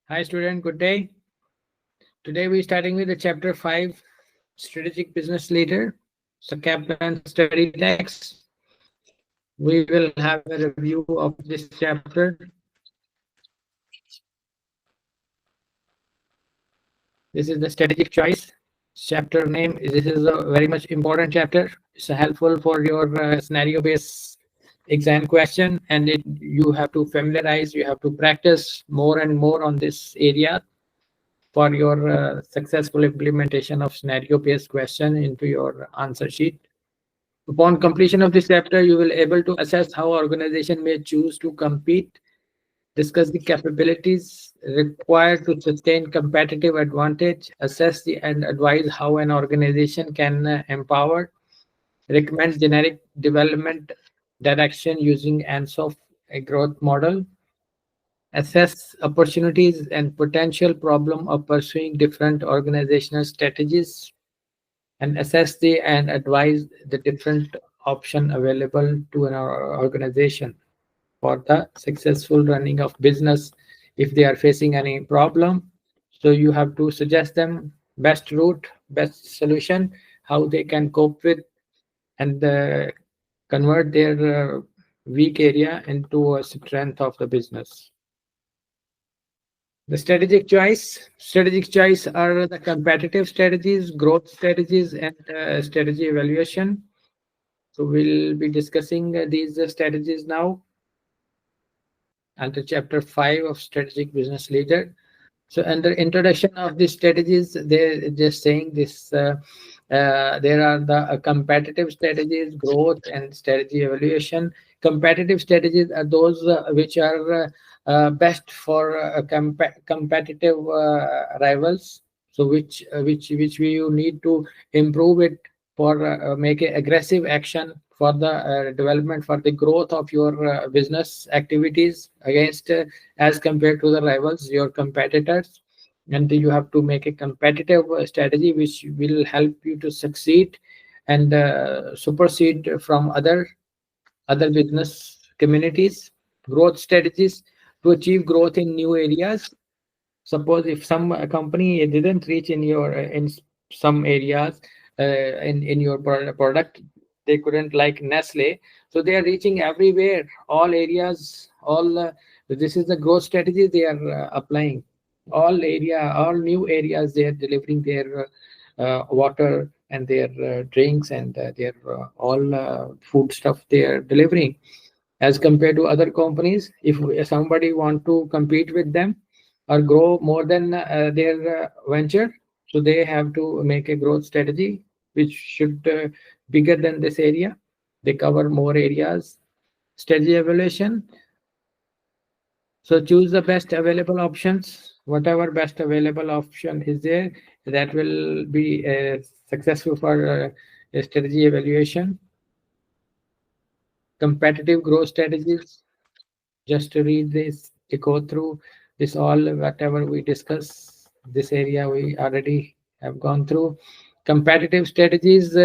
Hi student, good day. Today we're starting with the chapter 5, Strategic Business Leader, so Kaplan Study Text. We will have a review of this chapter. This is the strategic choice. Chapter name, this is a very much important chapter. It's helpful for your scenario-based exam question, and you have to familiarize, you have to practice more and more on this area for your successful implementation of scenario-based question into your answer sheet. Upon completion of this chapter, you will able to assess how organization may choose to compete, discuss the capabilities required to sustain competitive advantage, assess and advise how an organization can empower, recommend generic development direction using ANSOF, a growth model, assess opportunities and potential problem of pursuing different organizational strategies, and assess and advise the different option available to an organization for the successful running of business. If they are facing any problem, so you have to suggest them best route, best solution, how they can cope with, and convert their weak area into a strength of the business. The strategic choice are the competitive strategies, growth strategies, and strategy evaluation. So we'll be discussing these strategies now under chapter 5 of Strategic Business Leader. So under introduction of these strategies, they're just saying this, there are the competitive strategies, growth, and strategy evaluation. Competitive strategies are those which are best for competitive rivals. So which we need to improve it for make a aggressive action for the development, for the growth of your business activities against as compared to the rivals, your competitors. And you have to make a competitive strategy which will help you to succeed and supersede from other business communities. Growth strategies to achieve growth in new areas. Suppose if some company didn't reach in your in some areas in your product, they couldn't, like Nestle, so they are reaching everywhere, all areas, all this is the growth strategy they are applying. All new areas, they are delivering their water and their drinks and their all food stuff they are delivering. As compared to other companies, if somebody want to compete with them or grow more than their venture, so they have to make a growth strategy which should bigger than this area. They cover more areas. Strategy evaluation, so choose the best available options. Whatever best available option is there, that will be successful for a strategy evaluation. Competitive growth strategies, just to read this, to go through this all, whatever we discuss, this area we already have gone through. Competitive strategies,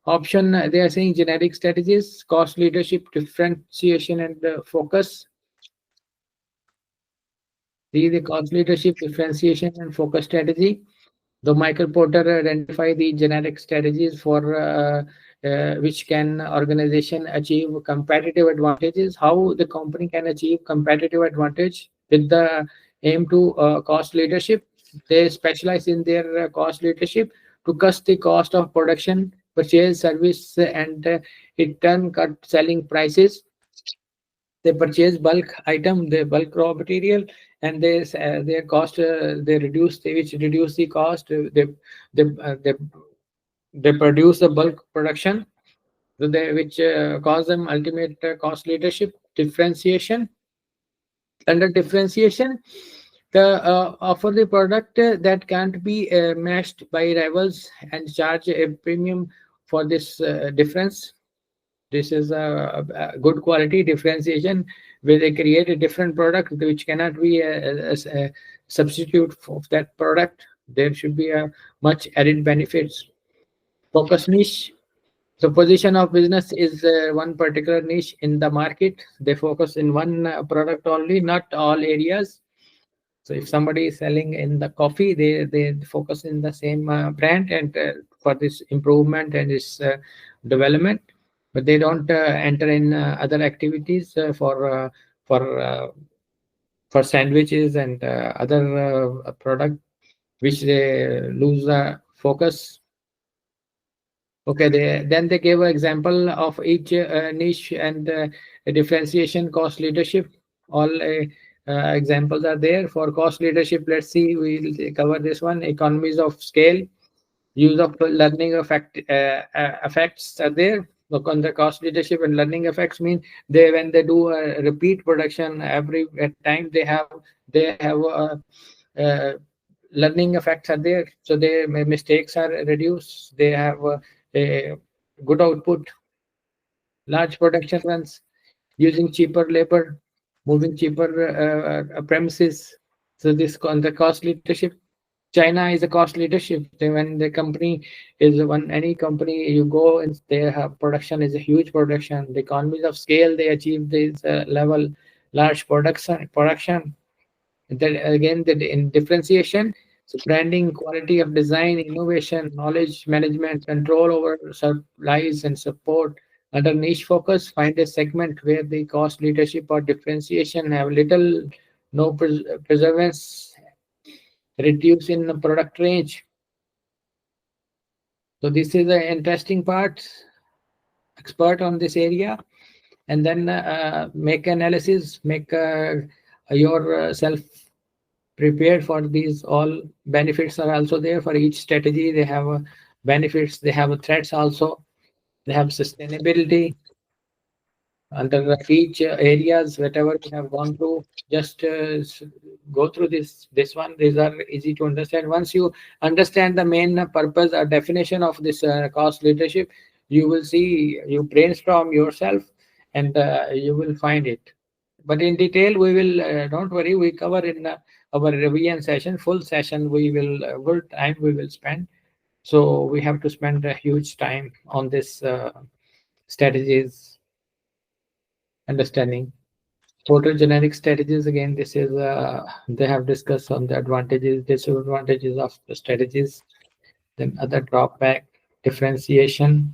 option, they are saying generic strategies, cost leadership, differentiation, and focus. The cost leadership, differentiation, and focus strategy. Though Michael Porter identify the generic strategies for which can organization achieve competitive advantages, how the company can achieve competitive advantage with the aim to cost leadership. They specialize in their cost leadership to cut the cost of production, purchase, service, and in turn cut selling prices. They purchase bulk item, the bulk raw material, and their cost they reduce, which reduce the cost. They uh, they, they produce the bulk production, so which cause them ultimate cost leadership. Differentiation, under differentiation, the offer the product that can't be matched by rivals and charge a premium for this difference. This is a good quality differentiation where they create a different product which cannot be a substitute of that product. There should be a much added benefits. Focus niche. So position of business is one particular niche in the market. They focus in one product only, not all areas. So if somebody is selling in the coffee, they focus in the same brand and for this improvement and this development, but they don't enter in other activities for uh, for sandwiches and other product which they lose focus. Okay, then they gave an example of each niche and differentiation, cost leadership. All examples are there for cost leadership. Let's see, we'll cover this one. Economies of scale, use of learning effects are there. Look on the cost leadership and learning effects mean they when they do a repeat production every time they have learning effects are there, so their mistakes are reduced. They have a good output, large production runs, using cheaper labor, moving cheaper premises. So this on the cost leadership. China is a cost leadership. When the company is one any company you go and they have production is a huge production. The economies of scale they achieve this level, large production. Then again, in differentiation, so branding, quality of design, innovation, knowledge management, control over supplies and support. Under niche focus, find a segment where the cost leadership or differentiation have little, no preservance, reduce in the product range. So this is the interesting part. Expert on this area, and then make analysis, make yourself prepared for these. All benefits are also there for each strategy. They have benefits, they have threats also, they have sustainability under each areas. Whatever we have gone through, just go through this one. These are easy to understand. Once you understand the main purpose or definition of this cost leadership, you will see, you brainstorm yourself, and you will find it. But in detail, we will, don't worry, we cover in our revision session, full session, we will, full time we will spend. So we have to spend a huge time on this strategies, understanding. Total generic strategies, again, this is, they have discussed on the advantages, disadvantages of the strategies, then other drawback, differentiation.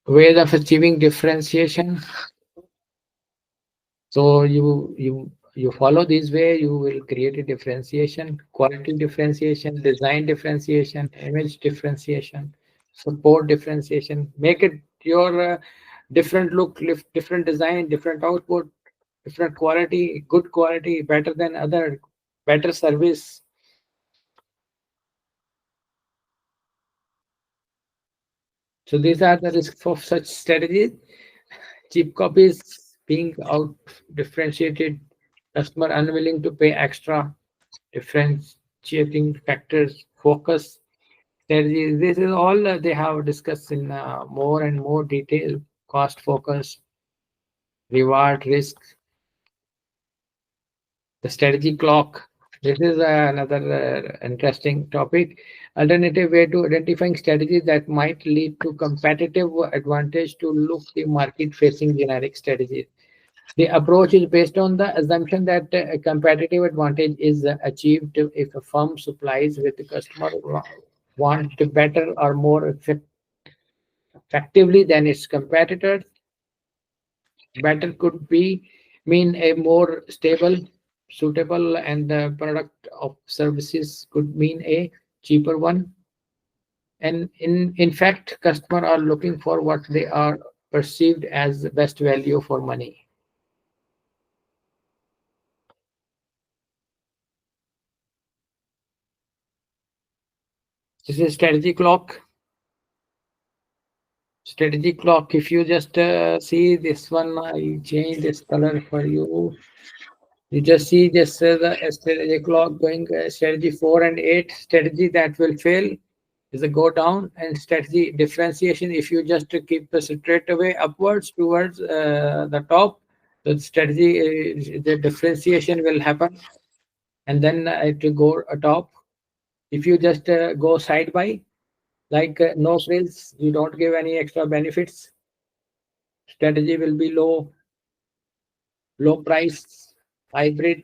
Ways of achieving differentiation. So you follow this way, you will create a differentiation, quality differentiation, design differentiation, image differentiation, support differentiation. Make it your different look, different design, different output, different quality, good quality, better than other, better service. So these are the risks of such strategies. Cheap copies, being out differentiated, customer unwilling to pay extra, differentiating factors, focus strategies. This is all they have discussed in more and more detail. Cost focus, reward, risk, the strategy clock. This is another interesting topic. Alternative way to identifying strategies that might lead to competitive advantage to look the market facing generic strategies. The approach is based on the assumption that a competitive advantage is achieved if a firm supplies with the customer want better or more effectively than its competitors. Better could be mean a more stable, suitable, and the product of services could mean a cheaper one. And in fact, customers are looking for what they are perceived as the best value for money. This is strategy clock. Strategy clock. If you just see this one, I change this color for you. You just see this the strategy clock going strategy 4 and 8. Strategy that will fail is a go down, and strategy differentiation. If you just keep straight away upwards towards the top, the strategy the differentiation will happen, and then it will go top. If you just go side by, like no frills, you don't give any extra benefits. Strategy will be low price hybrid.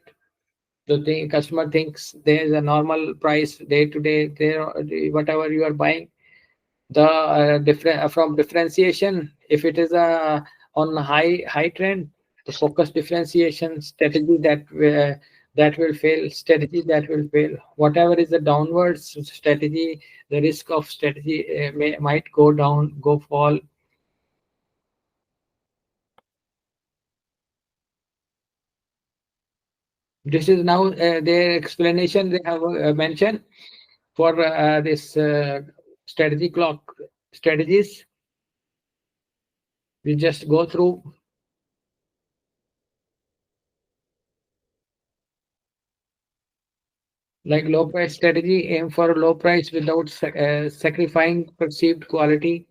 The thing customer thinks there is a normal price day to day. There, whatever you are buying, the different from differentiation. If it is a on high trend, the focus differentiation strategy that will fail. Strategy that will fail. Whatever is the downwards strategy, the risk of strategy might go down, go fall. This is now their explanation they have mentioned for this strategy clock strategies. We just go through like low price strategy, aim for low price without sacrificing perceived quality.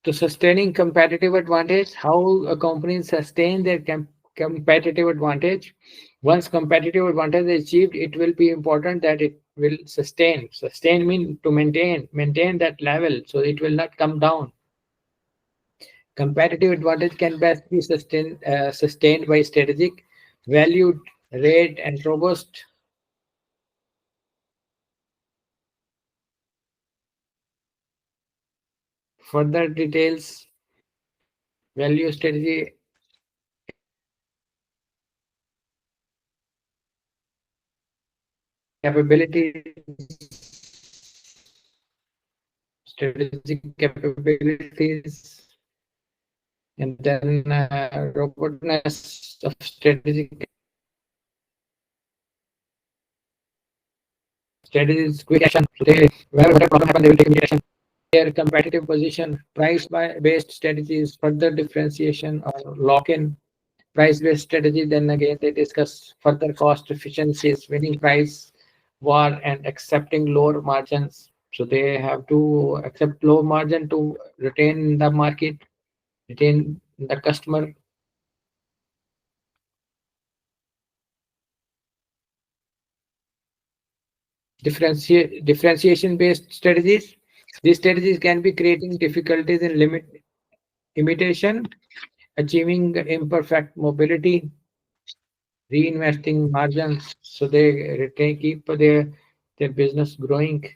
To sustaining competitive advantage, how a company sustain their competitive advantage. Once competitive advantage is achieved, it will be important that it will sustain. Sustain mean to maintain that level, so it will not come down. Competitive advantage can best be sustained by strategic, valued, rate, and robust. Further details, value strategy capabilities, strategic capabilities, and then robustness of strategic strategies, quick action. So they, wherever problem happen, they will take immediate action. Their competitive position, price-based strategies, further differentiation or lock-in. Price-based strategy, then again they discuss further cost efficiencies, winning price war, and accepting lower margins. So they have to accept low margin to retain the market, retain the customer. Differentiation based strategies. These strategies can be creating difficulties in limit imitation, achieving imperfect mobility, reinvesting margins, so they retain keep their business growing.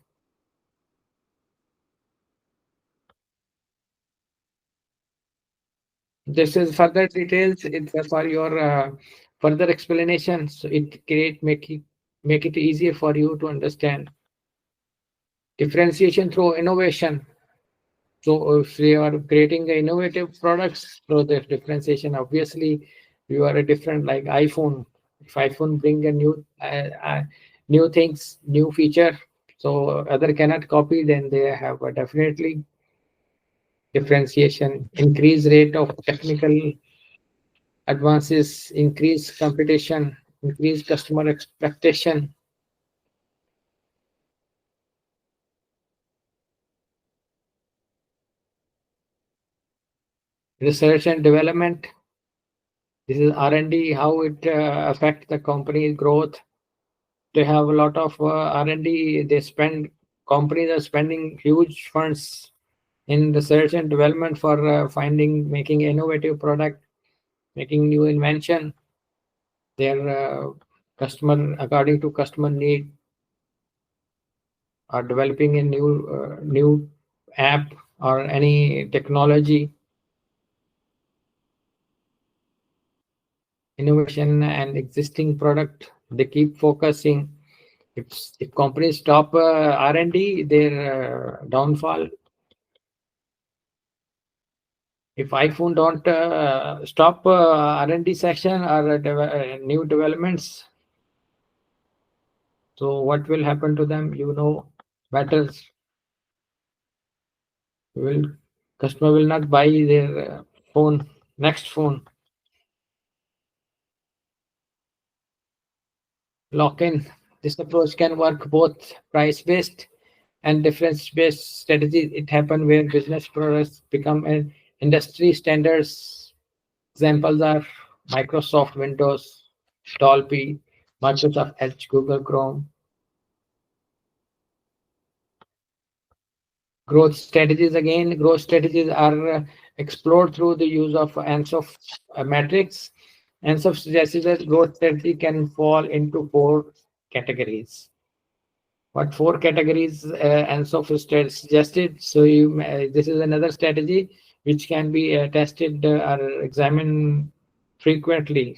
This is further details. It's for your further explanations. So it make it easier for you to understand. Differentiation through innovation. So if we are creating innovative products, so the differentiation, obviously you are a different, like iPhone. If iPhone bring a new things, new feature, so other cannot copy, then they have a definitely differentiation. Increase rate of technical advances, increase competition, increase customer expectation. Research and development. This is R&D, how it affect the company's growth. They have a lot of R&D. They spend, companies are spending huge funds in research and development for making innovative product, making new invention. Their customer, according to customer need. or developing a new app or any technology, innovation and existing product, they keep focusing. If companies stop R&D, their downfall. If iPhone don't stop R&D section or new developments, so what will happen to them? You know better. Will customer will not buy their phone, next phone. Lock-in. This approach can work both price-based and difference-based strategies. It happen where business products become an industry standards. Examples are Microsoft Windows, Dolby, Microsoft Edge, Google Chrome. Growth strategies again. Growth strategies are explored through the use of ANSOF matrix. ANSOF suggests that growth strategy can fall into 4 categories. What 4 categories ANSOF suggested? So this is another strategy which can be tested or examined frequently.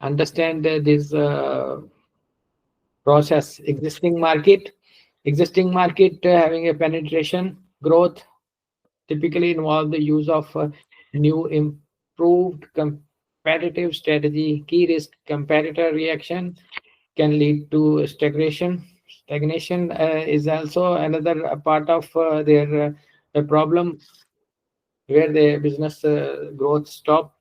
Understand this process. Existing market having a penetration growth typically involve the use of new improved competitive strategy. Key risk: competitor reaction can lead to stagnation. Stagnation is also another part of their problem where the business growth stop.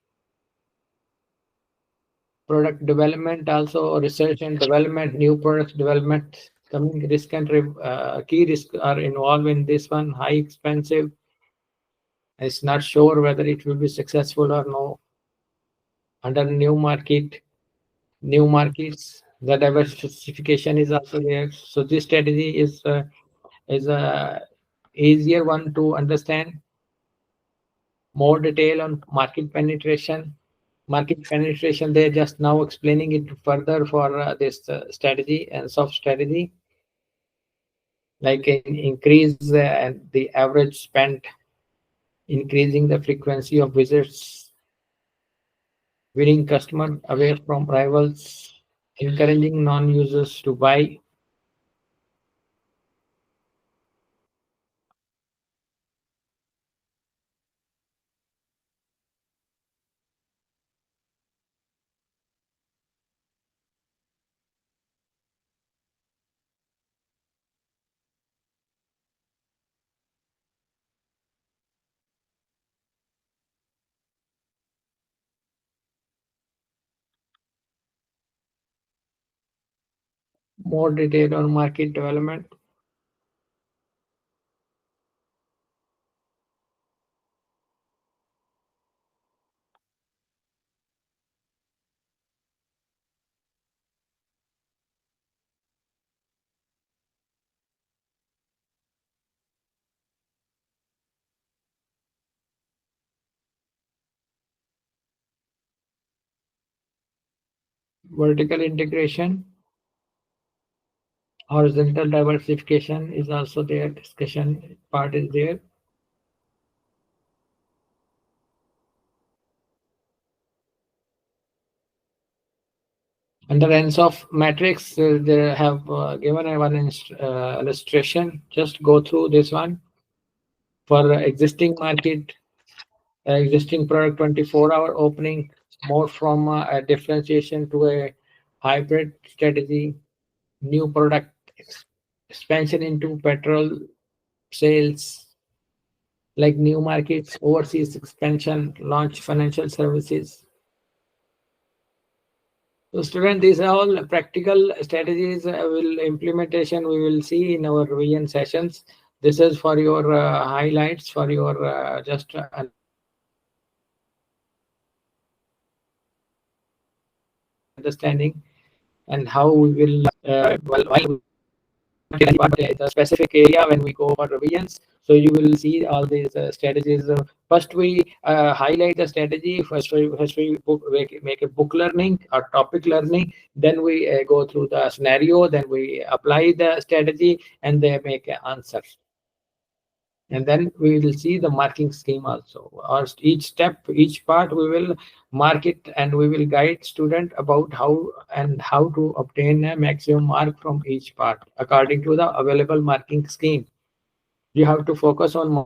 Product development, also research and development, new product development. Coming risk and key risks are involved in this one. High expensive. It's not sure whether it will be successful or no. Under new markets, the diversification is also there. So this strategy is a easier one to understand. More detail on market penetration. Market penetration, they're just now explaining it further for this strategy and soft strategy, like increase and the average spend, increasing the frequency of visits, winning customer away from rivals, encouraging non-users to buy. More detail on market development. Vertical integration, horizontal diversification is also there. Discussion part is there. Under ends of matrix, they have given one illustration. Just go through this one. For existing market, existing product, 24-hour opening, more from a differentiation to a hybrid strategy, new product expansion into petrol sales, like new markets, overseas expansion, launch financial services. So student, these are all practical strategies will implementation we will see in our revision sessions. This is for your highlights, for your just understanding and how we will the specific area when we go for revisions. So you will see all these strategies. First, we highlight the strategy. First we make a book learning or topic learning. Then we go through the scenario. Then we apply the strategy and they make an answer. And then we will see the marking scheme also. Or each step, each part, we will mark it and we will guide student about how to obtain a maximum mark from each part according to the available marking scheme. You have to focus on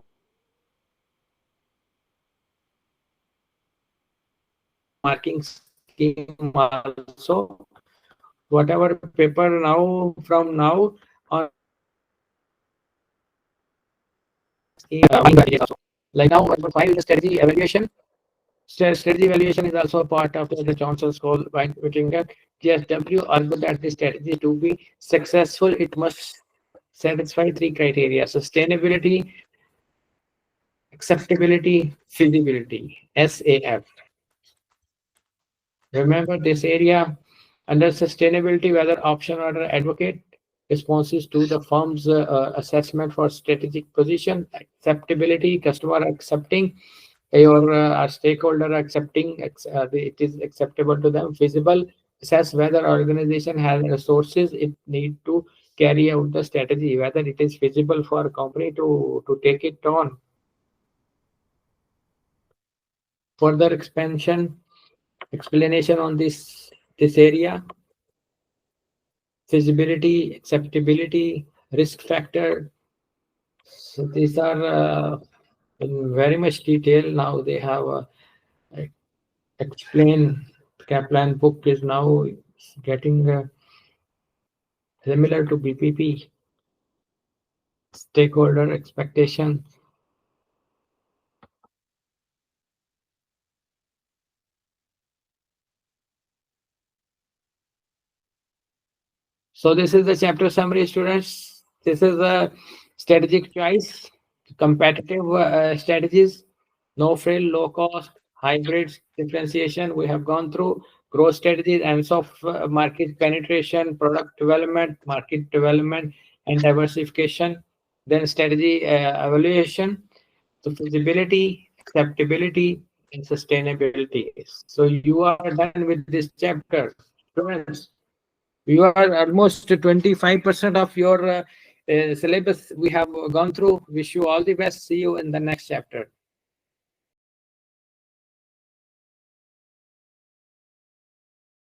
marking scheme also. Whatever paper now from now on, like now 5 is the strategy evaluation. Strategy evaluation is also a part of the Johnson School by putting a GSW argued that the strategy to be successful, it must satisfy 3 criteria: sustainability, acceptability, feasibility, SAF. Remember this area under sustainability, whether option or advocate responses to the firm's assessment for strategic position, acceptability, customer accepting, or our stakeholder accepting it is acceptable to them, feasible, assess whether organization has resources it need to carry out the strategy, whether it is feasible for a company to take it on. Further explanation on this area: feasibility, acceptability, risk factor. So these are in very much detail. Now they have explain. Kaplan book is now getting similar to BPP. Stakeholder expectation. So this is the chapter summary, students. This is a strategic choice, competitive strategies, no frill, low cost, hybrids, differentiation. We have gone through growth strategies, and of market penetration, product development, market development, and diversification. Then strategy evaluation, so feasibility, acceptability, and sustainability. So you are done with this chapter, students. You are almost 25% of your syllabus we have gone through. Wish you all the best. See you in the next chapter.